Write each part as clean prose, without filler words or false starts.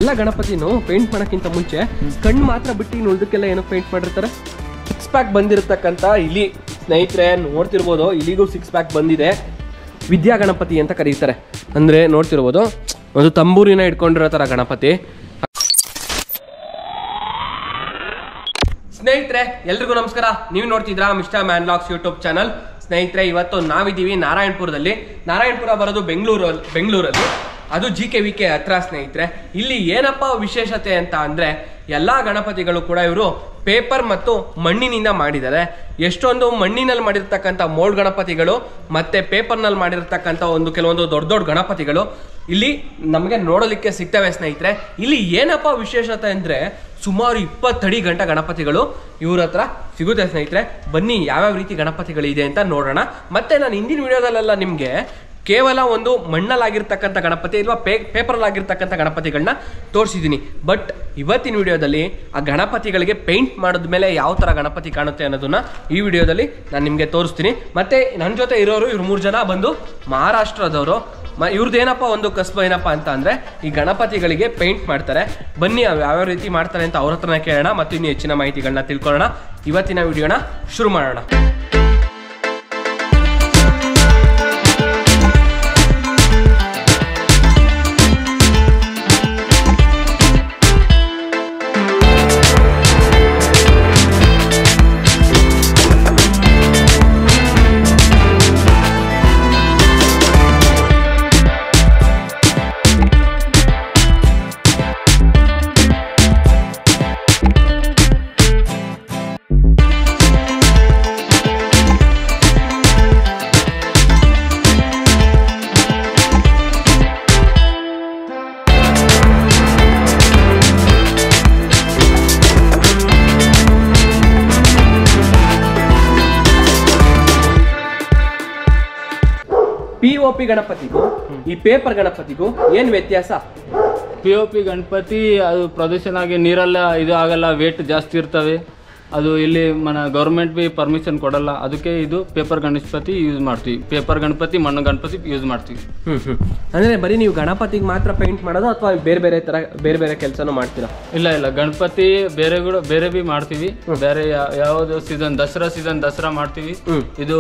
ಎಲ್ಲ ಗಣಪತಿನೂ ಪೇಂಟ್ ಮಾಡೋಕ್ಕಿಂತ ಮುಂಚೆ ಕಣ್ಣು ಮಾತ್ರ ಬಿಟ್ಟು ಉಳಿದಕ್ಕೆಲ್ಲ ಏನೋ ಪೇಂಟ್ ಮಾಡಿರ್ತಾರೆ. 6 ಪ್ಯಾಕ್ ಬಂದಿರತಕ್ಕಂಥ ಇಲಿ ಸ್ನೇಹಿತರೆ ನೋಡ್ತಿರ್ಬೋದು, ಇಲಿಗೂ 6 ಪ್ಯಾಕ್ ಬಂದಿದೆ. ವಿದ್ಯಾ ಗಣಪತಿ ಅಂತ ಕರೀತಾರೆ. ಅಂದರೆ ನೋಡ್ತಿರ್ಬೋದು ಒಂದು ತಂಬೂರಿನ ಇಟ್ಕೊಂಡಿರೋ ಥರ ಗಣಪತಿ. ಸ್ನೇಹಿತರೆ ಎಲ್ರಿಗೂ ನಮಸ್ಕಾರ. ನೀವು ನೋಡ್ತಿದ್ರಾ mister man locks YouTube channel. ಸ್ನೇಹಿತರೆ ಇವತ್ತು ನಾವಿದ್ದೀವಿ ನಾರಾಯಣಪುರದಲ್ಲಿ. ನಾರಾಯಣಪುರ ಬರೋದು ಬೆಂಗಳೂರಲ್ಲಿ, ಅದು GKVK ಹತ್ರ. ಸ್ನೇಹಿತರೆ ಇಲ್ಲಿ ಏನಪ್ಪ ವಿಶೇಷತೆ ಅಂತ ಅಂದರೆ ಎಲ್ಲ ಗಣಪತಿಗಳು ಕೂಡ ಇವರು ಪೇಪರ್ ಮತ್ತು ಮಣ್ಣಿನಿಂದ ಮಾಡಿದ್ದಾರೆ. ಎಷ್ಟೊಂದು ಮಣ್ಣಿನಲ್ಲಿ ಮಾಡಿರ್ತಕ್ಕಂಥ ಮೋಲ್ಡ್ ಗಣಪತಿಗಳು ಮತ್ತೆ ಪೇಪರ್ನಲ್ಲಿ ಮಾಡಿರ್ತಕ್ಕಂಥ ಕೆಲವೊಂದು ದೊಡ್ಡ ಗಣಪತಿಗಳು ಇಲ್ಲಿ ನಮಗೆ ನೋಡಲಿಕ್ಕೆ ಸಿಗ್ತವೆ. ಸ್ನೇಹಿತರೆ ಇಲ್ಲಿ ಏನಪ್ಪ ವಿಶೇಷತೆ ಅಂದರೆ ಸುಮಾರು 20 ಅಡಿ ಗಂಟ ಗಣಪತಿಗಳು ಇವ್ರ ಹತ್ರ ಸಿಗುತ್ತೆ. ಸ್ನೇಹಿತರೆ ಬನ್ನಿ ಯಾವ್ಯಾವ ರೀತಿ ಗಣಪತಿಗಳಿದೆ ಅಂತ ನೋಡೋಣ. ಮತ್ತೆ ನಾನು ಹಿಂದಿನ ವಿಡಿಯೋದಲ್ಲೆಲ್ಲ ನಿಮಗೆ ಕೇವಲ ಒಂದು ಮಣ್ಣಲ್ಲಾಗಿರ್ತಕ್ಕಂಥ ಗಣಪತಿ ಇಲ್ವಾ ಪೇಪರಲ್ಲಾಗಿರ್ತಕ್ಕಂಥ ಗಣಪತಿಗಳನ್ನ ತೋರಿಸಿದ್ದೀನಿ. ಬಟ್ ಇವತ್ತಿನ ವಿಡಿಯೋದಲ್ಲಿ ಆ ಗಣಪತಿಗಳಿಗೆ ಪೇಂಟ್ ಮಾಡಿದ್ಮೇಲೆ ಯಾವ ಥರ ಗಣಪತಿ ಕಾಣುತ್ತೆ ಅನ್ನೋದನ್ನ ಈ ವಿಡಿಯೋದಲ್ಲಿ ನಾನು ನಿಮಗೆ ತೋರಿಸ್ತೀನಿ. ಮತ್ತು ನನ್ನ ಜೊತೆ ಇರೋರು ಇವ್ರು 3 ಜನ ಬಂದು ಮಹಾರಾಷ್ಟ್ರದವರು. ಇವ್ರದ್ದೇನಪ್ಪ ಒಂದು ಕಸಬು ಏನಪ್ಪ ಅಂತ ಅಂದರೆ ಈ ಗಣಪತಿಗಳಿಗೆ ಪೇಂಟ್ ಮಾಡ್ತಾರೆ. ಬನ್ನಿ ಯಾವ್ಯಾವ ರೀತಿ ಮಾಡ್ತಾರೆ ಅಂತ ಅವ್ರ ಹತ್ರನೇ ಕೇಳೋಣ ಮತ್ತು ಇನ್ನೂ ಹೆಚ್ಚಿನ ಮಾಹಿತಿಗಳನ್ನ ತಿಳ್ಕೊಳ್ಳೋಣ. ಇವತ್ತಿನ ವಿಡಿಯೋನ ಶುರು ಮಾಡೋಣ. POP ಗಣಪತಿಗೂ ಈ ಪೇಪರ್ ಗಣಪತಿಗೂ ಏನು ವ್ಯತ್ಯಾಸ? POP ಗಣಪತಿ ಅದು ಪ್ರದೂಷಣ ಆಗಿ ನೀರೆಲ್ಲ ಇದು ಆಗಲ್ಲ, ವೇಟ್ ಜಾಸ್ತಿ ಇರ್ತವೆ. ಅದು ಇಲ್ಲಿ ಗೌರ್ಮೆಂಟ್ ಬಿ ಪರ್ಮಿಷನ್ ಕೊಡಲ್ಲ. ಅದಕ್ಕೆ ಇದು ಪೇಪರ್ ಗಣಪತಿ ಯೂಸ್ ಮಾಡ್ತೀವಿ. ಪೇಪರ್ ಗಣಪತಿ ಮಣ್ಣು ಗಣಪತಿ ಯೂಸ್ ಮಾಡ್ತೀವಿ. ಅಂದರೆ ಬರೀ ನೀವು ಗಣಪತಿಗೆ ಮಾತ್ರ ಪೇಂಟ್ ಮಾಡೋದು ಅಥವಾ ಬೇರೆ ಬೇರೆ ಕೆಲಸನೂ ಮಾಡ್ತೀರಾ? ಇಲ್ಲ ಗಣಪತಿ ಬೇರೆ ಬಿ ಮಾಡ್ತೀವಿ. ಬೇರೆ ಯಾವ್ದು ಸೀಸನ್ ದಸರಾ ಮಾಡ್ತೀವಿ. ಇದು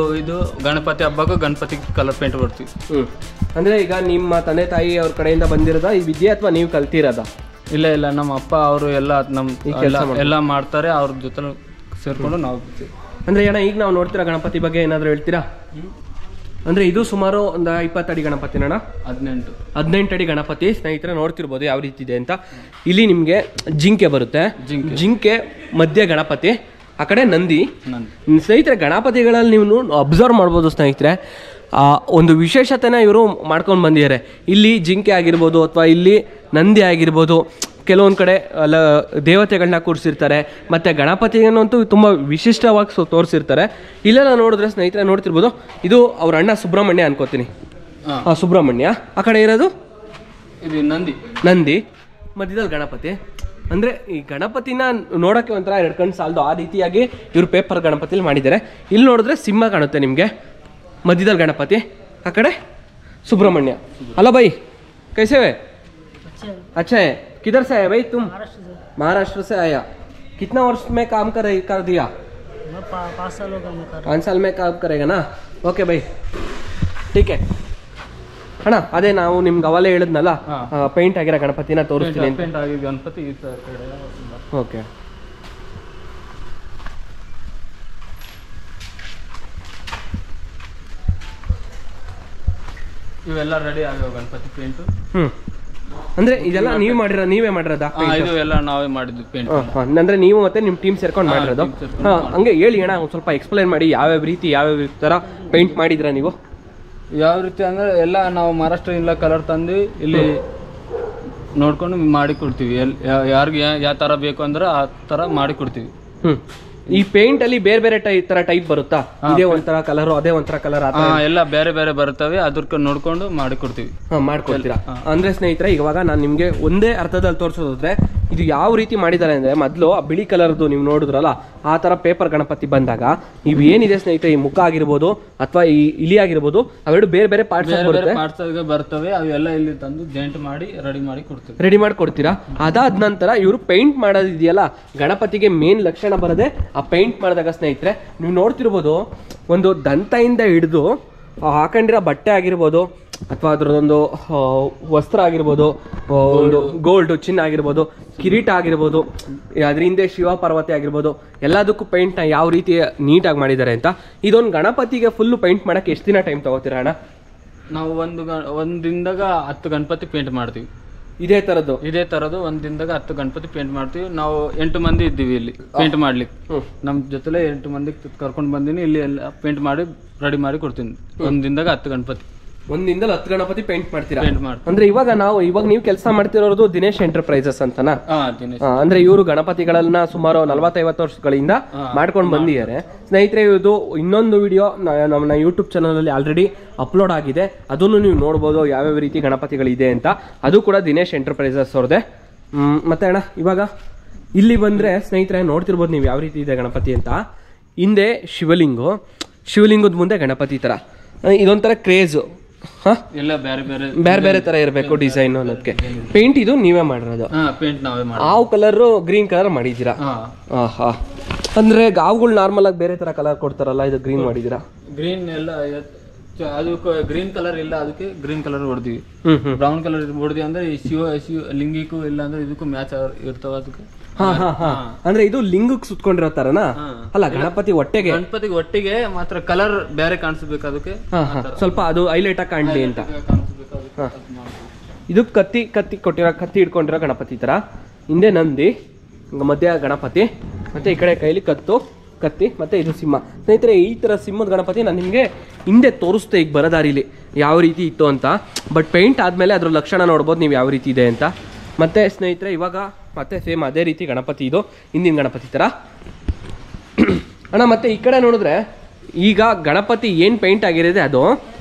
ಗಣಪತಿ ಹಬ್ಬಕ್ಕೂ ಗಣಪತಿ ಕಲರ್ ಪೇಂಟ್ ಕೊಡ್ತೀವಿ. ಅಂದರೆ ಈಗ ನಿಮ್ಮ ತಂದೆ ತಾಯಿ ಅವ್ರ ಕಡೆಯಿಂದ ಬಂದಿರೋದ ಈ ವಿದ್ಯೆ ಅಥವಾ ನೀವು ಕಲ್ತಿರೋದ? ಇಲ್ಲ ನಮ್ಮ ಅಪ್ಪ ಅವರು ಎಲ್ಲ ಎಲ್ಲ ಮಾಡ್ತಾರೆ. ಅವ್ರ ಜೊತೆ ಸೇರ್ಕೊಂಡು ನಾವು ಅಂದರೆ ಈಗ ನಾವು ನೋಡ್ತೀರಾ ಗಣಪತಿ ಬಗ್ಗೆ ಏನಾದರೂ ಹೇಳ್ತೀರಾ? ಅಂದರೆ ಇದು ಸುಮಾರು ಒಂದು 20 ಅಡಿ ಗಣಪತಿ ಅಣ್ಣ. 18 ಅಡಿ ಗಣಪತಿ. ಸ್ನೇಹಿತರೆ ನೋಡ್ತಿರ್ಬೋದು ಯಾವ ರೀತಿ ಇದೆ ಅಂತ. ಇಲ್ಲಿ ನಿಮಗೆ ಜಿಂಕೆ ಬರುತ್ತೆ, ಜಿಂಕೆ ಮಧ್ಯ ಗಣಪತಿ, ಆ ಕಡೆ ನಂದಿ. ಸ್ನೇಹಿತರೆ ಗಣಪತಿಗಳಲ್ಲಿ ನೀವು ಅಬ್ಸರ್ವ್ ಮಾಡ್ಬೋದು ಸ್ನೇಹಿತರೆ ಒಂದು ವಿಶೇಷತೆನ ಇವರು ಮಾಡ್ಕೊಂಡು ಬಂದಿದ್ದಾರೆ. ಇಲ್ಲಿ ಜಿಂಕೆ ಆಗಿರ್ಬೋದು ಅಥವಾ ಇಲ್ಲಿ ನಂದಿ ಆಗಿರ್ಬೋದು, ಕೆಲವೊಂದು ಕಡೆ ದೇವತೆಗಳನ್ನ ಕೂರಿಸಿರ್ತಾರೆ. ಮತ್ತು ಗಣಪತಿಯನ್ನಂತೂ ತುಂಬ ವಿಶಿಷ್ಟವಾಗಿ ತೋರಿಸಿರ್ತಾರೆ. ಇಲ್ಲೆಲ್ಲ ನೋಡಿದ್ರೆ ಸ್ನೇಹಿತರೆ ನೋಡ್ತಿರ್ಬೋದು ಇದು ಅವ್ರ ಅಣ್ಣ ಸುಬ್ರಹ್ಮಣ್ಯ ಅನ್ಕೋತೀನಿ. ಸುಬ್ರಹ್ಮಣ್ಯ. ಆ ಕಡೆ ಇರೋದು ಇದು ನಂದಿ, ಮಧ್ಯದಲ್ಲಿ ಗಣಪತಿ. ಅಂದರೆ ಈ ಗಣಪತಿನ ನೋಡೋಕ್ಕೆ ಒಂಥರ 2 ಕಣ್ಣು ಸಾಲದು ಆ ರೀತಿಯಾಗಿ ಇವರು ಪೇಪರ್ ಗಣಪತಿಲಿ ಮಾಡಿದ್ದಾರೆ. ಇಲ್ಲಿ ನೋಡಿದ್ರೆ ಸಿಂಹ ಕಾಣುತ್ತೆ ನಿಮಗೆ, ಮಧ್ಯದಲ್ಲಿ ಗಣಪತಿ, ಆ ಕಡೆ ಸುಬ್ರಹ್ಮಣ್ಯ. ಹಲೋ भाई कैसे है? अच्छा है. किधर से आया भाई तुम? महाराष्ट्र से आया. कितना वर्ष में काम कर दिया? 5 साल हो गए. 5 साल में काम करेगा ना? ओके भाई ठीक है ಅಣ್ಣ. ಅದೇ ನಾವು ನಿಮ್ಗೆ ಅವಾಗಲೇ ಹೇಳಿದ್ನಲ್ಲ ಪೇಂಟ್ ಆಗಿರೋ ಗಣಪತಿನ ತೋರಿಸ್ತೀನಿ. ಗಣಪತಿ ಓಕೆ. ಇವೆಲ್ಲ ರೆಡಿ ಆಗ್ಯಾವ ಗಣಪತಿ ಪೇಂಟ್. ಅಂದ್ರೆ ಇದೆಲ್ಲ ನೀವೇ ಮಾಡಿರೋದಾ? ಇದು ಎಲ್ಲ ನಾವೇ ಮಾಡಿದ್ವಿ ಪೇಂಟ್. ಅಂದ್ರೆ ನೀವು ಮತ್ತೆ ನಿಮ್ಮ ಟೀಮ್ ಸೇರ್ಕೊಂಡು ಮಾಡಿರೋದು? ಹಂಗೆ ಹೇಳಿ ಅಣ್ಣ, ಒಂದು ಸ್ವಲ್ಪ ಎಕ್ಸ್ಪ್ಲೈನ್ ಮಾಡಿ ಯಾವ್ಯಾವ ತರ ಪೇಂಟ್ ಮಾಡಿದ್ರ ನೀವು? ಯಾವ ರೀತಿ ಅಂದ್ರೆ ಎಲ್ಲ ನಾವು ಮಹಾರಾಷ್ಟ್ರದಿಂದ ಕಲರ್ ತಂದು ಇಲ್ಲಿ ನೋಡ್ಕೊಂಡು ಮಾಡಿ ಕೊಡ್ತೀವಿ. ಯಾರಿಗೆ ಯಾವ ತರ ಬೇಕು ಅಂದ್ರೆ ಆ ತರ ಮಾಡಿ ಕೊಡ್ತೀವಿ. ಈ ಪೇಂಟ್ ಅಲ್ಲಿ ಬೇರೆ ತರ ಟೈಪ್ ಬರುತ್ತಾ? ಇದೇ ಒಂಥರ ಕಲರ್ ಅದೇ ಒಂಥರ ಕಲರ್ ಎಲ್ಲ ಬೇರೆ ಬರ್ತವೆ. ಅದಕ್ಕೆ ನೋಡ್ಕೊಂಡು ಮಾಡಿ ಕೊಡ್ತೀವಿ. ಮಾಡ್ಕೊಡ್ತೀರಾ? ಅಂದ್ರೆ ಸ್ನೇಹಿತರೆ ಇವಾಗ ನಾನು ನಿಮ್ಗೆ ಒಂದೇ ಅರ್ಥದಲ್ಲಿ ತೋರಿಸೋದಾದ್ರೆ ಇದು ಯಾವ ರೀತಿ ಮಾಡಿದ್ದಾರೆ ಅಂದರೆ, ಮೊದಲು ಆ ಬಿಳಿ ಕಲರ್ದು ನೀವು ನೋಡಿದ್ರಲ್ಲ ಆ ಥರ ಪೇಪರ್ ಗಣಪತಿ ಬಂದಾಗ ಇವು ಏನಿದೆ ಸ್ನೇಹಿತರೆ, ಈ ಮುಖ ಆಗಿರ್ಬೋದು ಅಥವಾ ಈ ಇಲಿ ಆಗಿರ್ಬೋದು, ಅವೆರಡು ಬೇರೆ ಬೇರೆ ಪಾರ್ಟ್ಸ್ ಬರ್ತವೆ. ಅವೆಲ್ಲ ಇಲ್ಲಿ ತಂದು ಜಾಯಿಂಟ್ ಮಾಡಿ ರೆಡಿ ಮಾಡಿ ಕೊಡ್ತೀರಾ. ಅದಾದ ನಂತರ ಇವರು ಪೇಂಟ್ ಮಾಡೋದಿದೆಯಲ್ಲ, ಗಣಪತಿಗೆ ಮೇನ್ ಲಕ್ಷಣ ಬರದೆ ಆ ಪೇಂಟ್ ಮಾಡಿದಾಗ ಸ್ನೇಹಿತರೆ ನೀವು ನೋಡ್ತಿರ್ಬೋದು, ಒಂದು ದಂತದಿಂದ ಹಿಡಿದು ಹಾಕೊಂಡಿರೋ ಬಟ್ಟೆ ಆಗಿರ್ಬೋದು ಅಥವಾ ಅದರದೊಂದು ವಸ್ತ್ರ ಆಗಿರ್ಬೋದು, ಒಂದು ಗೋಲ್ಡ್ ಚಿನ್ನ ಆಗಿರ್ಬೋದು, ಕಿರೀಟ ಆಗಿರ್ಬೋದು, ಅದ್ರ ಹಿಂದೆ ಶಿವ ಪಾರ್ವತಿ ಆಗಿರ್ಬೋದು, ಎಲ್ಲದಕ್ಕೂ ಪೇಂಟ್ನ ಯಾವ ರೀತಿ ನೀಟಾಗಿ ಮಾಡಿದ್ದಾರೆ ಅಂತ. ಇದೊಂದು ಗಣಪತಿಗೆ ಫುಲ್ಲು ಪೇಂಟ್ ಮಾಡೋಕ್ಕೆ ಎಷ್ಟು ದಿನ ಟೈಮ್ ತಗೋತೀರಾ ಅಣ್ಣ? ನಾವು ಒಂದು ದಿನದಾಗ 10 ಗಣಪತಿ ಪೇಂಟ್ ಮಾಡ್ತೀವಿ. ಇದೇ ಥರದ್ದು 1 ದಿನದಾಗ 10 ಗಣಪತಿ ಪೇಂಟ್ ಮಾಡ್ತೀವಿ. ನಾವು 8 ಮಂದಿ ಇದ್ದೀವಿ ಇಲ್ಲಿ ಪೇಂಟ್ ಮಾಡ್ಲಿಕ್ಕೆ. ನಮ್ಮ ಜೊತೆಲೆ 8 ಮಂದಿ ಕರ್ಕೊಂಡು ಬಂದೀನಿ. ಇಲ್ಲಿ ಎಲ್ಲ ಪೇಂಟ್ ಮಾಡಿ ರೆಡಿ ಮಾಡಿ ಕೊಡ್ತೀನಿ. 1 ದಿನದಾಗ 10 ಗಣಪತಿ. 1 ದಿನದಲ್ಲಿ 10 ಗಣಪತಿ ಪೇಂಟ್ ಮಾಡ್ತೀರಾ? ಅಂದ್ರೆ ಇವಾಗ ನೀವು ಕೆಲಸ ಮಾಡ್ತಿರೋದು ದಿನೇಶ್ ಎಂಟರ್ಪ್ರೈಸಸ್ ಅಂತನಾ? ಅಂದ್ರೆ ಇವರು ಗಣಪತಿಗಳನ್ನ ಸುಮಾರು 40-50 ವರ್ಷಗಳಿಂದ ಮಾಡ್ಕೊಂಡು ಬಂದಿದ್ದಾರೆ ಸ್ನೇಹಿತರೆ. ಇದು ಇನ್ನೊಂದು ವಿಡಿಯೋ ನಮ್ಮ ಯೂಟ್ಯೂಬ್ ಚಾನಲ್ ಅಲ್ಲಿ ಆಲ್ರೆಡಿ ಅಪ್ಲೋಡ್ ಆಗಿದೆ, ಅದನ್ನು ನೀವು ನೋಡ್ಬೋದು ಯಾವ್ಯಾವ ರೀತಿ ಗಣಪತಿಗಳಿದೆ ಅಂತ. ಅದು ಕೂಡ ದಿನೇಶ್ ಎಂಟರ್ಪ್ರೈಸಸ್ ಅವ್ರದ್ದೇ. ಮತ್ತೆ ಅಣ್ಣ ಇವಾಗ ಇಲ್ಲಿ ಬಂದ್ರೆ ಸ್ನೇಹಿತರೆ ನೋಡ್ತಿರ್ಬೋದು ನೀವು ಯಾವ ರೀತಿ ಇದೆ ಗಣಪತಿ ಅಂತ. ಹಿಂದೆ ಶಿವಲಿಂಗದ ಮುಂದೆ ಗಣಪತಿ ತರ, ಇದೊಂಥರ ಕ್ರೇಜ್. ಎಲ್ಲ ಬೇರೆ ಬೇರೆ ತರ ಇರಬೇಕು ಡಿಸೈನ್ ಅನ್ನೋದಕ್ಕೆ. ಪೇಂಟ್ ಇದು ನೀವೇ ಮಾಡಿರೋದು? ಪೇಂಟ್ ನಾವೇ ಮಾಡಿ. ಹಾವು ಕಲರ್ ಗ್ರೀನ್ ಕಲರ್ ಮಾಡಿದ್ದೀರಾ? ಅಂದ್ರೆ ಗಾವುಗಳು ನಾರ್ಮಲ್ ಆಗಿ ಬೇರೆ ತರ ಕಲರ್ ಕೊಡ್ತಾರಲ್ಲ, ಇದು ಗ್ರೀನ್ ಮಾಡಿದ್ದೀರಾ? ಗ್ರೀನ್ ಎಲ್ಲ ಅದು ಗ್ರೀನ್ ಕಲರ್ ಇಲ್ಲ, ಅದಕ್ಕೆ ಗ್ರೀನ್ ಕಲರ್ ಹೊಡೆದಿವಿ. ಬ್ರೌನ್ ಕಲರ್ ಹೊಡೆದಿ ಅಂದ್ರೆ ಶಿವ ಲಿಂಗಿಗೂ ಇಲ್ಲ ಅಂದ್ರೆ ಇದಕ್ಕೂ ಮ್ಯಾಚ್ ಇರ್ತಾವ ಅದಕ್ಕೆ. ಅಂದ್ರೆ ಇದು ಲಿಂಗಕ್ಕೆ ಸುತ್ಕೊಂಡಿರೋ ತರನಾ? ಅಲ್ಲ, ಗಣಪತಿಗೆ ಒಟ್ಟಿಗೆ ಮಾತ್ರ ಕಲರ್ ಬೇರೆ ಕಾಣಿಸ್ಬೇಕು ಅದಕ್ಕೆ, ಸ್ವಲ್ಪ ಅದು ಹೈಲೈಟ್ ಆಗಿ ಕಾಣ್ಲಿ ಅಂತ. ಇದು ಕತ್ತಿ ಹಿಡ್ಕೊಂಡಿರೋ ಗಣಪತಿ ತರ, ಹಿಂದೆ ನಂದಿ, ಮಧ್ಯ ಗಣಪತಿ, ಮತ್ತೆ ಈ ಕಡೆ ಕೈಲಿ ಕತ್ತಿ, ಮತ್ತೆ ಇದು ಸಿಂಹ. ಸ್ನೇಹಿತರೆ ಈ ತರ ಸಿಂಹದ ಗಣಪತಿ ನಾನು ನಿಮ್ಗೆ ಹಿಂದೆ ತೋರಿಸ್ತೆ ಈಗ ಬರದಾರಿಲಿ ಯಾವ ರೀತಿ ಇತ್ತು ಅಂತ. ಬಟ್ ಪೇಂಟ್ ಆದ್ಮೇಲೆ ಅದ್ರ ಲಕ್ಷಣ ನೋಡ್ಬೋದು ನೀವು ಯಾವ ರೀತಿ ಇದೆ ಅಂತ. ಮತ್ತೆ ಸ್ನೇಹಿತರೆ ಇವಾಗ ಮತ್ತೆ ಸೇಮ್ ಅದೇ ರೀತಿ ಗಣಪತಿ, ಇದು ಹಿಂದಿನ ಗಣಪತಿ ತರ ಅಣ್ಣ. ಮತ್ತೆ ಈ ಕಡೆ ನೋಡಿದ್ರೆ ಈಗ ಗಣಪತಿ ಏನ್ ಪೇಂಟ್ ಆಗಿರಿದೆ ಅದು,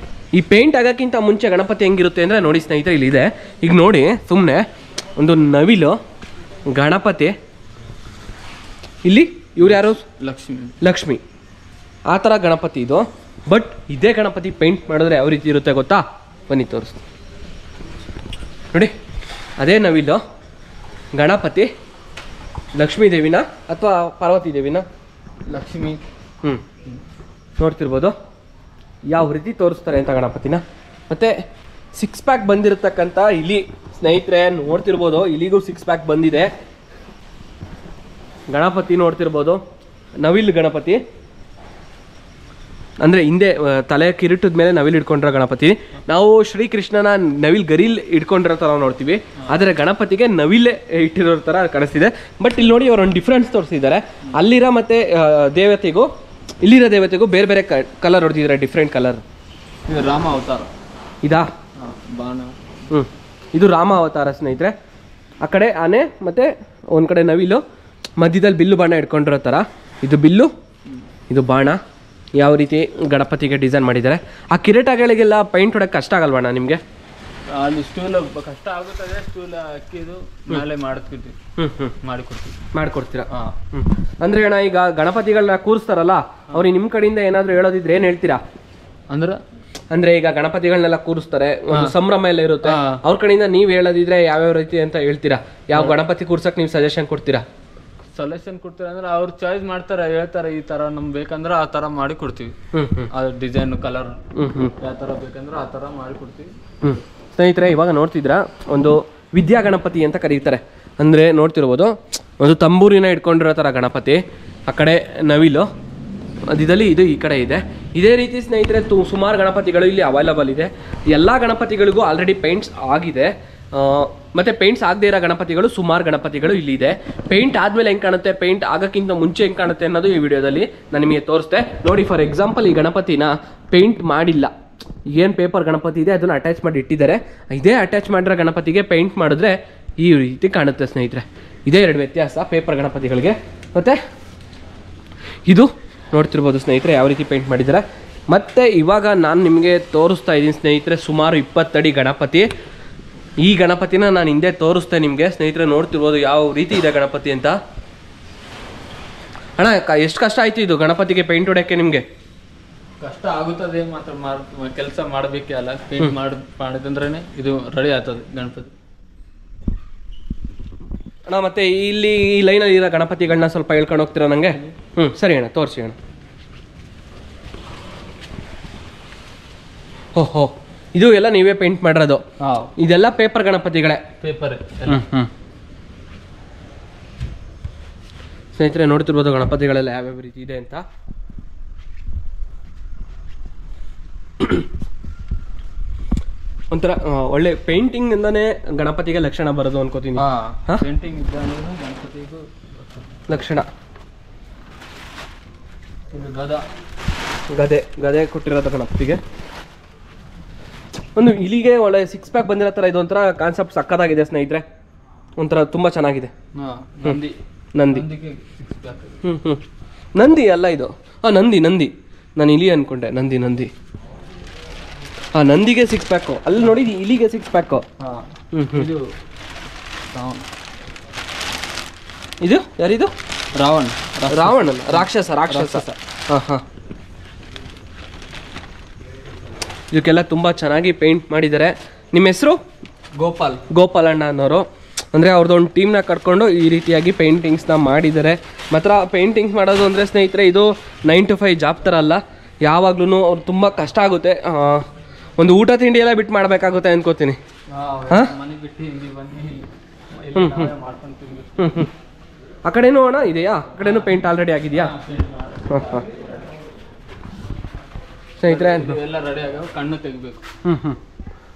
ಈ ಪೇಂಟ್ ಆಗೋಕ್ಕಿಂತ ಮುಂಚೆ ಗಣಪತಿ ಹೆಂಗಿರುತ್ತೆ ಅಂದ್ರೆ ನೋಡಿ ಸ್ನೇಹಿತರೆ ಇಲ್ಲಿದೆ. ಈಗ ನೋಡಿ, ಸುಮ್ಮನೆ ಒಂದು ನವಿಲು ಗಣಪತಿ, ಇಲ್ಲಿ ಇವ್ರು ಯಾರು? ಲಕ್ಷ್ಮಿ. ಆ ಥರ ಗಣಪತಿ ಇದು. ಬಟ್ ಇದೇ ಗಣಪತಿ ಪೇಂಟ್ ಮಾಡಿದ್ರೆ ಯಾವ ರೀತಿ ಇರುತ್ತೆ ಗೊತ್ತಾ? ಬನ್ನಿ ತೋರಿಸ್ತೀನಿ ನೋಡಿ. ಅದೇ ನವಿಲು ಗಣಪತಿ, ಲಕ್ಷ್ಮೀ ದೇವಿನ ಅಥವಾ ಪಾರ್ವತಿ ದೇವಿನ? ಲಕ್ಷ್ಮಿ. ನೋಡ್ತಿರ್ಬೋದು ಯಾವ ರೀತಿ ತೋರಿಸ್ತಾರೆ ಅಂತ ಗಣಪತಿನ. ಮತ್ತೆ 6 ಪ್ಯಾಕ್ ಬಂದಿರತಕ್ಕಂಥ ಇಲಿ ಸ್ನೇಹಿತರೆ ನೋಡ್ತಿರ್ಬೋದು, ಇಲಿಗೂ 6 ಪ್ಯಾಕ್ ಬಂದಿದೆ. ಗಣಪತಿ ನೋಡ್ತಿರ್ಬೋದು, ನವಿಲ್ ಗಣಪತಿ ಅಂದರೆ ಹಿಂದೆ ತಲೆ ಕಿರೀಟದ ಮೇಲೆ ನವಿಲ್ ಇಟ್ಕೊಂಡಿರೋ ಗಣಪತಿ. ನಾವು ಶ್ರೀಕೃಷ್ಣನ ನವಿಲ್ ಗರಿಲ್ ಇಟ್ಕೊಂಡಿರೋ ಥರ ನೋಡ್ತೀವಿ, ಆದರೆ ಗಣಪತಿಗೆ ನವಿಲೆ ಇಟ್ಟಿರೋ ಥರ ಕಾಣಿಸ್ತಿದೆ. ಬಟ್ ಇಲ್ಲಿ ನೋಡಿ ಅವ್ರು ಒಂದು ಡಿಫ್ರೆನ್ಸ್ ತೋರಿಸಿದ್ದಾರೆ. ಅಲ್ಲಿರೋ ಮತ್ತು ದೇವತೆಗೂ ಇಲ್ಲಿರೋ ದೇವತೆಗೂ ಬೇರೆ ಬೇರೆ ಕಲರ್ ಹೊಡೆದಿದ್ದಾರೆ, ಡಿಫ್ರೆಂಟ್ ಕಲರ್. ಇದು ರಾಮ ಅವತಾರ. ಇದಾ ಬಾಣ? ಇದು ರಾಮ ಅವತಾರ ಸ್ನೇಹಿತರೆ. ಆ ಕಡೆ ಆನೆ ಮತ್ತು ಒಂದು ಕಡೆ ನವಿಲು, ಮಧ್ಯದಲ್ಲಿ ಬಿಲ್ಲು ಬಾಣ ಇಟ್ಕೊಂಡಿರೋ ಥರ. ಇದು ಬಿಲ್ಲು, ಇದು ಬಾಣ. ಯಾವ ರೀತಿ ಗಣಪತಿಗೆ ಡಿಸೈನ್ ಮಾಡಿದ್ದಾರೆ. ಆ ಕಿರೀಟಗಳಿಗೆಲ್ಲ ಪೈಂಟ್ ಹೊಡಕ್ಕೆ ಕಷ್ಟ ಆಗಲ್ವಣ್ಣ ನಿಮಗೆ? ಅಲ್ಲಿ ಸ್ಟೂಲ್ ಕಷ್ಟ ಆಗುತ್ತದೆ. ಸ್ಟೂಲ್ ಅಕ್ಕಿದು ಮೇಲೆ ಮಾಡಿಕೊಡ್ತೀರಾ? ಅಂದ್ರೆ ಅಣ್ಣ ಈಗ ಗಣಪತಿಗಳನ್ನ ಕೂರಿಸ್ತಾರಲ್ಲ, ಅವ್ರಿಗೆ ನಿಮ್ಮ ಕಡೆಯಿಂದ ಏನಾದ್ರು ಹೇಳೋದಿದ್ರೆ ಏನ್ ಹೇಳ್ತೀರಾ? ಅಂದ್ರೆ ಈಗ ಗಣಪತಿಗಳನ್ನೆಲ್ಲ ಕೂರಿಸ್ತಾರೆ, ಒಂದು ಸಂಭ್ರಮ ಎಲ್ಲ ಇರುತ್ತೆ, ಅವ್ರ ಕಡೆಯಿಂದ ನೀವ್ ಹೇಳೋದಿದ್ರೆ ಯಾವ್ಯಾವ ರೀತಿ ಅಂತ ಹೇಳ್ತೀರಾ? ಯಾವ ಗಣಪತಿ ಕೂರ್ಸಕ್ ನೀವು ಸಜೆಷನ್ ಕೊಡ್ತೀರಾ ಅಂದ್ರೆ ಅವ್ರು ಚಾಯ್ಸ್ ಮಾಡ್ತಾರೆ, ಹೇಳ್ತಾರೆ ಈ ತರ ನಮ್ಗೆ ಬೇಕಂದ್ರೆ ಆ ತರ ಮಾಡಿ ಕೊಡ್ತೀವಿ. ಡಿಸೈನ್ ಕಲರ್ ಯಾವ ತರ ಬೇಕಂದ್ರೆ ಆ ತರ ಮಾಡಿ ಕೊಡ್ತೀವಿ. ಸ್ನೇಹಿತರೆ ಇವಾಗ ನೋಡ್ತಿದ್ರ ಒಂದು ವಿದ್ಯಾ ಗಣಪತಿ ಅಂತ ಕರೀತಾರೆ. ಅಂದ್ರೆ ನೋಡ್ತಿರ್ಬೋದು ಒಂದು ತಂಬೂರಿನ ಇಟ್ಕೊಂಡಿರೋ ತರ ಗಣಪತಿ, ಆ ಕಡೆ ನವಿಲು, ಅದಿದಲ್ಲಿ ಇದು ಈ ಕಡೆ ಇದೆ. ಇದೇ ರೀತಿ ಸ್ನೇಹಿತರೆ ಸುಮಾರು ಗಣಪತಿಗಳು ಇಲ್ಲಿ ಅವೈಲಬಲ್ ಇದೆ. ಎಲ್ಲ ಗಣಪತಿಗಳಿಗೂ ಆಲ್ರೆಡಿ ಪೇಂಟ್ಸ್ ಆಗಿದೆ. ಮತ್ತು ಪೇಂಟ್ಸ್ ಆಗದೆ ಇರೋ ಗಣಪತಿಗಳು ಸುಮಾರು ಗಣಪತಿಗಳು ಇಲ್ಲಿದೆ. ಪೇಂಟ್ ಆದಮೇಲೆ ಹೆಂಗೆ ಕಾಣುತ್ತೆ, ಪೇಂಟ್ ಆಗೋಕ್ಕಿಂತ ಮುಂಚೆ ಹೆಂಗೆ ಕಾಣುತ್ತೆ ಅನ್ನೋದು ಈ ವಿಡಿಯೋದಲ್ಲಿ ನಾನು ನಿಮಗೆ ತೋರಿಸ್ತೆ ನೋಡಿ. ಫಾರ್ ಎಕ್ಸಾಂಪಲ್ ಈ ಗಣಪತಿನ ಪೇಂಟ್ ಮಾಡಿಲ್ಲ, ಏನು ಪೇಪರ್ ಗಣಪತಿ ಇದೆ ಅದನ್ನು ಅಟ್ಯಾಚ್ ಮಾಡಿ ಇಟ್ಟಿದ್ದಾರೆ. ಇದೇ ಅಟ್ಯಾಚ್ ಮಾಡಿರೋ ಗಣಪತಿಗೆ ಪೇಂಟ್ ಮಾಡಿದ್ರೆ ಈ ರೀತಿ ಕಾಣುತ್ತೆ ಸ್ನೇಹಿತರೆ. ಇದೇ ಎರಡು ವ್ಯತ್ಯಾಸ ಪೇಪರ್ ಗಣಪತಿಗಳಿಗೆ. ಮತ್ತು ಇದು ನೋಡ್ತಿರ್ಬೋದು ಸ್ನೇಹಿತರೆ ಯಾವ ರೀತಿ ಪೇಂಟ್ ಮಾಡಿದ್ದಾರೆ. ಮತ್ತು ಇವಾಗ ನಾನು ನಿಮಗೆ ತೋರಿಸ್ತಾ ಇದ್ದೀನಿ ಸ್ನೇಹಿತರೆ ಸುಮಾರು 20 ಅಡಿ ಗಣಪತಿ. ಈ ಗಣಪತಿನ ನಾನು ಹಿಂದೆ ತೋರಿಸ್ತೆ ನಿಮಗೆ ಸ್ನೇಹಿತರೆ, ನೋಡ್ತಿರ್ಬೋದು ಯಾವ ರೀತಿ ಇದೆ ಗಣಪತಿ ಅಂತ. ಅಣ್ಣ ಎಷ್ಟು ಕಷ್ಟ ಆಯ್ತು ಇದು ಗಣಪತಿಗೆ ಪೇಂಟ್ ಹೊಡೆಯೋಕ್ಕೆ ನಿಮಗೆ? ಕಷ್ಟ ಆಗುತ್ತದೆ ಮಾತ್ರ, ಕೆಲಸ ಮಾಡಬೇಕೇ ಅಲ್ಲ. ಪೇಂಟ್ ಮಾಡಿದಂದ್ರೆ ಇದು ರೆಡಿ ಆಗ್ತದೆ ಗಣಪತಿ. ಅಣ್ಣ ಮತ್ತೆ ಇಲ್ಲಿ ಈ ಲೈನಲ್ಲಿ ಇರೋ ಗಣಪತಿಗಳನ್ನ ಸ್ವಲ್ಪ ಹೇಳ್ಕೊಂಡು ಹೋಗ್ತೀರಾ ನನಗೆ? ಸರಿ ಅಣ್ಣ, ತೋರಿಸಿ ಅಣ್ಣ. ಓಹೋ, ಇದು ಎಲ್ಲ ನೀವೇ ಪೇಂಟ್ ಮಾಡಿರೋದು? ಇದೆಲ್ಲ ಪೇಪರ್ ಗಣಪತಿಗಳೇ? ಪೇಪರ್. ಸ್ನೇಹಿತರೆ ನೋಡ್ತಿರ್ಬೋದು ಗಣಪತಿಗಳೆಲ್ಲ ಯಾವ್ಯಾವ ರೀತಿ ಇದೆ ಅಂತ. ಒಂಥರ ಒಳ್ಳೆ ಪೇಂಟಿಂಗ್ ಇಂದಾನೆ ಗಣಪತಿಗೆ ಲಕ್ಷಣ ಬರೋದು ಅನ್ಕೋತೀನಿ. ಪೇಂಟಿಂಗ್ ಗಣಪತಿಗೂ ಲಕ್ಷಣ. ಗದೆ ಗದೆ ಕೊಟ್ಟಿರೋದು ಗಣಪತಿಗೆ. ಒಂದು ಇಲ್ಲಿಗೆ ಒಳ್ಳೆ 6 ಪ್ಯಾಕ್ ಬಂದಿರೋ ಥರ ಇದು ಒಂಥರ ಕಾನ್ಸೆಪ್ಟ್ ಸಕ್ಕತ್ತಾಗಿದೆ ಸ್ನೇಹಿತರೆ, ಒಂಥರ ತುಂಬ ಚೆನ್ನಾಗಿದೆ. ನಂದಿ ನಂದಿ ನಂದಿ ಅಲ್ಲ ಇದು? ನಂದಿ ನಾನು ಇಲಿ ಅನ್ಕೊಂಡೆ. ನಂದಿ ನಂದಿಗೆ 6 ಪ್ಯಾಕು, ಅಲ್ಲಿ ನೋಡಿ ಇಲಿಗೆ 6 ಪ್ಯಾಕು. ಇದು ಯಾರಿದು? ರಾವಣನ ರಾಕ್ಷಸ. ಹಾಂ. ಇದಕ್ಕೆಲ್ಲ ತುಂಬ ಚೆನ್ನಾಗಿ ಪೇಂಟ್ ಮಾಡಿದ್ದಾರೆ. ನಿಮ್ಮ ಹೆಸರು? ಗೋಪಾಲ್ ಅಣ್ಣ ಅನ್ನೋರು. ಅಂದರೆ ಅವ್ರದ್ದೊಂದು ಟೀಮ್ನ ಕರ್ಕೊಂಡು ಈ ರೀತಿಯಾಗಿ ಪೇಂಟಿಂಗ್ಸ್ನ ಮಾಡಿದ್ದಾರೆ. ಮಾತ್ರ ಪೇಂಟಿಂಗ್ಸ್ ಮಾಡೋದು ಅಂದರೆ ಸ್ನೇಹಿತರೆ ಇದು 9 to 5 ಜಾಬ್ ಥರ ಅಲ್ಲ. ಯಾವಾಗ್ಲೂ ಅವ್ರು ತುಂಬ ಕಷ್ಟ ಆಗುತ್ತೆ. ಒಂದು ಊಟ ತಿಂಡಿ ಎಲ್ಲ ಬಿಟ್ಟು ಮಾಡಬೇಕಾಗುತ್ತೆ ಅನ್ಕೋತೀನಿ. ಆ ಕಡೆನೂ ಅಣ್ಣ ಇದೆಯಾ? ಆ ಕಡೆನೂ ಪೇಂಟ್ ಆಲ್ರೆಡಿ ಆಗಿದೆಯಾ? ಹಾಂ. ಸ್ನೇಹಿತರೆ ಎಲ್ಲ ರೆಡಿ ಆಗ ಕಣ್ಣು ತೆಗಿಬೇಕು.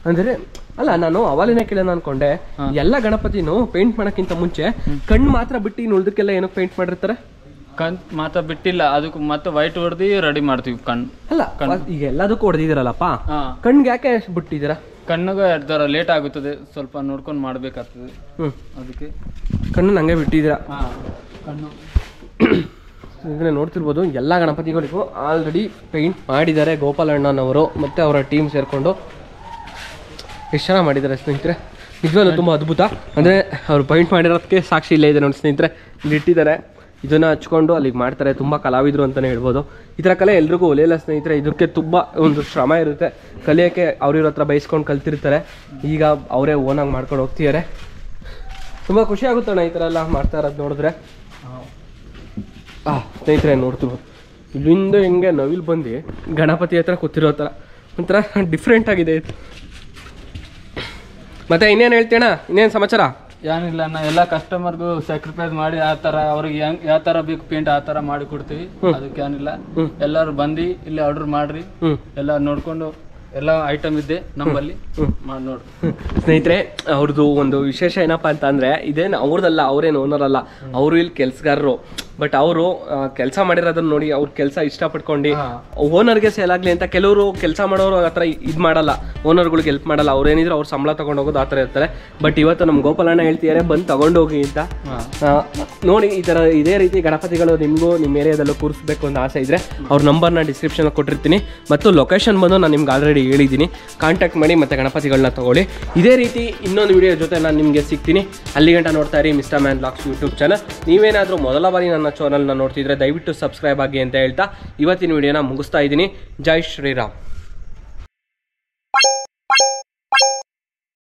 ಅಂದರೆ ಅಲ್ಲ, ನಾನು ಅವಾಲಿನ ಕೇಳೋಣ ಅನ್ಕೊಂಡೆ, ಎಲ್ಲ ಗಣಪತಿನೂ ಪೇಂಟ್ ಮಾಡೋಕ್ಕಿಂತ ಮುಂಚೆ ಕಣ್ಣು ಮಾತ್ರ ಬಿಟ್ಟು ಇನ್ನು ಉಳಿದಕ್ಕೆಲ್ಲ ಏನೋ ಪೇಂಟ್ ಮಾಡಿರ್ತಾರೆ? ಕಣ್ ಮಾತ್ರ ಬಿಟ್ಟಿಲ್ಲ, ಅದಕ್ಕೆ ಮತ್ತೆ ವೈಟ್ ಹೊಡೆದು ರೆಡಿ ಮಾಡ್ತೀವಿ ಕಣ್ಣು. ಅಲ್ಲ, ಈಗ ಎಲ್ಲದಕ್ಕೂ ಹೊಡೆದಿದ್ದೀರಲ್ಲಪ್ಪ, ಕಣ್ಣಿಗೆ ಯಾಕೆ ಬಿಟ್ಟಿದ್ದೀರಾ? ಕಣ್ಣಿಗೆ ಲೇಟ್ ಆಗುತ್ತದೆ, ಸ್ವಲ್ಪ ನೋಡ್ಕೊಂಡು ಮಾಡ್ಬೇಕಾಗ್ತದೆ. ಅದಕ್ಕೆ ಕಣ್ಣು ನಂಗೆ ಬಿಟ್ಟಿದ್ದೀರಾ? ಕಣ್ಣು ಇದನ್ನ ನೋಡ್ತಿರ್ಬೋದು. ಎಲ್ಲ ಗಣಪತಿಗಳಿಗೂ ಆಲ್ರೆಡಿ ಪೇಂಟ್ ಮಾಡಿದ್ದಾರೆ ಗೋಪಾಲಣ್ಣನವರು ಮತ್ತು ಅವರ ಟೀಮ್ ಸೇರಿಕೊಂಡು. ಎಷ್ಟು ಚೆನ್ನಾಗಿ ಮಾಡಿದ್ದಾರೆ ಸ್ನೇಹಿತರೆ, ನಿಜವಾಗ್ಲೂ ತುಂಬ ಅದ್ಭುತ. ಅಂದರೆ ಅವರು ಪೇಂಟ್ ಮಾಡಿರೋದಕ್ಕೆ ಸಾಕ್ಷಿ ಇಲ್ಲೇ ಇದೆ ನೋಡಿ ಸ್ನೇಹಿತರೆ, ಇಲ್ಲಿ ಇಟ್ಟಿದ್ದಾರೆ. ಇದನ್ನು ಹಚ್ಕೊಂಡು ಅಲ್ಲಿಗೆ ಮಾಡ್ತಾರೆ. ತುಂಬ ಕಲಾವಿದರು ಅಂತಲೇ ಹೇಳ್ಬೋದು. ಈ ಥರ ಕಲೆ ಎಲ್ರಿಗೂ ಒಲೆಯಲ್ಲ ಸ್ನೇಹಿತರೆ, ಇದಕ್ಕೆ ತುಂಬ ಒಂದು ಶ್ರಮ ಇರುತ್ತೆ. ಕಲಿಯೋಕ್ಕೆ ಅವ್ರಿವ್ರ ಹತ್ರ ಬಯಸ್ಕೊಂಡು ಕಲ್ತಿರ್ತಾರೆ. ಈಗ ಅವರೇ ಓನಾಗಿ ಮಾಡ್ಕೊಂಡು ಹೋಗ್ತಿದ್ದಾರೆ. ತುಂಬ ಖುಷಿ ಆಗುತ್ತಣ್ಣ ಈ ಥರ ಎಲ್ಲ ಮಾಡ್ತಾ ಇರೋದು ನೋಡಿದ್ರೆ. ಸ್ನೇಹಿತರೆ ನೋಡ್ತೀವಿ ಇಲ್ಲಿಂದ ಹೆಂಗೆ ನವಿಲು ಬಂದು ಗಣಪತಿ ಹತ್ರ ಕೂತಿರೋ ಥರ ಒಂಥರ ಡಿಫ್ರೆಂಟ್ ಆಗಿದೆ ಇದು. ಮತ್ತೆ ಇನ್ನೇನು ಹೇಳ್ತೀಯಣ್ಣ? ಇನ್ನೇನು ಸಮಾಚಾರ? ಏನಿಲ್ಲ ಅಣ್ಣ, ಎಲ್ಲ ಕಸ್ಟಮರ್ಗೂ ಸ್ಯಾಕ್ರಿಫೈಸ್ ಮಾಡಿ ಆ ಥರ ಅವ್ರಿಗೆ ಯಾವ ಥರ ಬೇಕು ಪೇಂಟ್ ಆ ಥರ ಮಾಡಿ ಕೊಡ್ತೀವಿ. ಅದಕ್ಕೆ ಏನಿಲ್ಲ, ಎಲ್ಲರೂ ಬಂದು ಇಲ್ಲಿ ಆರ್ಡರ್ ಮಾಡ್ರಿ, ಎಲ್ಲ ನೋಡ್ಕೊಂಡು ಎಲ್ಲ ಐಟಮ್ ಇದೆ ನಮ್ಮಲ್ಲಿ ಮಾಡಿ ನೋಡಿ. ಸ್ನೇಹಿತರೆ ಅವ್ರದ್ದು ಒಂದು ವಿಶೇಷ ಏನಪ್ಪ ಅಂತ ಅಂದರೆ, ಇದೇನು ಅವ್ರದ್ದಲ್ಲ, ಅವರೇನು ಓನರ್ ಅಲ್ಲ, ಅವರು ಇಲ್ಲಿ ಕೆಲಸಗಾರರು. ಬಟ್ ಅವರು ಕೆಲಸ ಮಾಡಿರೋದನ್ನ ನೋಡಿ ಅವ್ರ ಕೆಲಸ ಇಷ್ಟಪಟ್ಕೊಂಡು ಓನರ್ಗೆ ಸೇಲ್ ಆಗಲಿ ಅಂತ ಕೆಲವರು ಕೆಲಸ ಮಾಡೋರು ಆ ಥರ ಇದು ಮಾಡಲ್ಲ, ಓನರ್ಗಳಿಗೆ ಹೆಲ್ಪ್ ಮಾಡಲ್ಲ. ಅವ್ರೇನಿದ್ರು ಅವ್ರು ಸಂಬಳ ತೊಗೊಂಡು ಹೋಗೋದು ಆ ಥರ ಇರ್ತಾರೆ. ಬಟ್ ಇವತ್ತು ನಮ್ಮ ಗೋಪಾಲಣ್ಣ ಹೇಳ್ತಿದ್ದಾರೆ ಬಂದು ತೊಗೊಂಡೋಗಿ ಅಂತ. ನೋಡಿ ಈ ಥರ ಇದೇ ರೀತಿ ಗಣಪತಿಗಳು ನಿಮಗೂ ನಿಮ್ಮ ಏರಿಯಾದಲ್ಲೂ ಕೂರಿಸ್ಬೇಕು ಅಂತ ಆಸೆ ಇದ್ದರೆ ಅವ್ರ ನಂಬರ್ನ ಡಿಸ್ಕ್ರಿಪ್ಷನಲ್ಲಿ ಕೊಟ್ಟಿರ್ತೀನಿ, ಮತ್ತು ಲೊಕೇಶನ್ ಬಂದು ನಾನು ನಿಮ್ಗೆ ಆಲ್ರೆಡಿ ಹೇಳಿದ್ದೀನಿ. ಕಾಂಟ್ಯಾಕ್ಟ್ ಮಾಡಿ ಮತ್ತು ಗಣಪತಿಗಳನ್ನ ತೊಗೊಳ್ಳಿ. ಇದೇ ರೀತಿ ಇನ್ನೊಂದು ವಿಡಿಯೋ ಜೊತೆ ನಾನು ನಿಮಗೆ ಸಿಗ್ತೀನಿ. ಅಲ್ಲಿ ಗಂಟ ನೋಡ್ತಾ ಇರಿ mister man vlogs YouTube channel. ನೀವೇನಾದರೂ ಮೊದಲ ಬಾರಿ ನನ್ನ ಚಾನಲ್ನ ನೋಡ್ತಿದ್ರೆ ದಯವಿಟ್ಟು ಸಬ್ಸ್ಕ್ರೈಬ್ ಆಗಿ ಅಂತ ಹೇಳ್ತಾ ಇವತ್ತಿನ ವಿಡಿಯೋನ ಮುಗಿಸ್ತಾ ಇದ್ದೀನಿ. ಜೈ ಶ್ರೀರಾಮ್.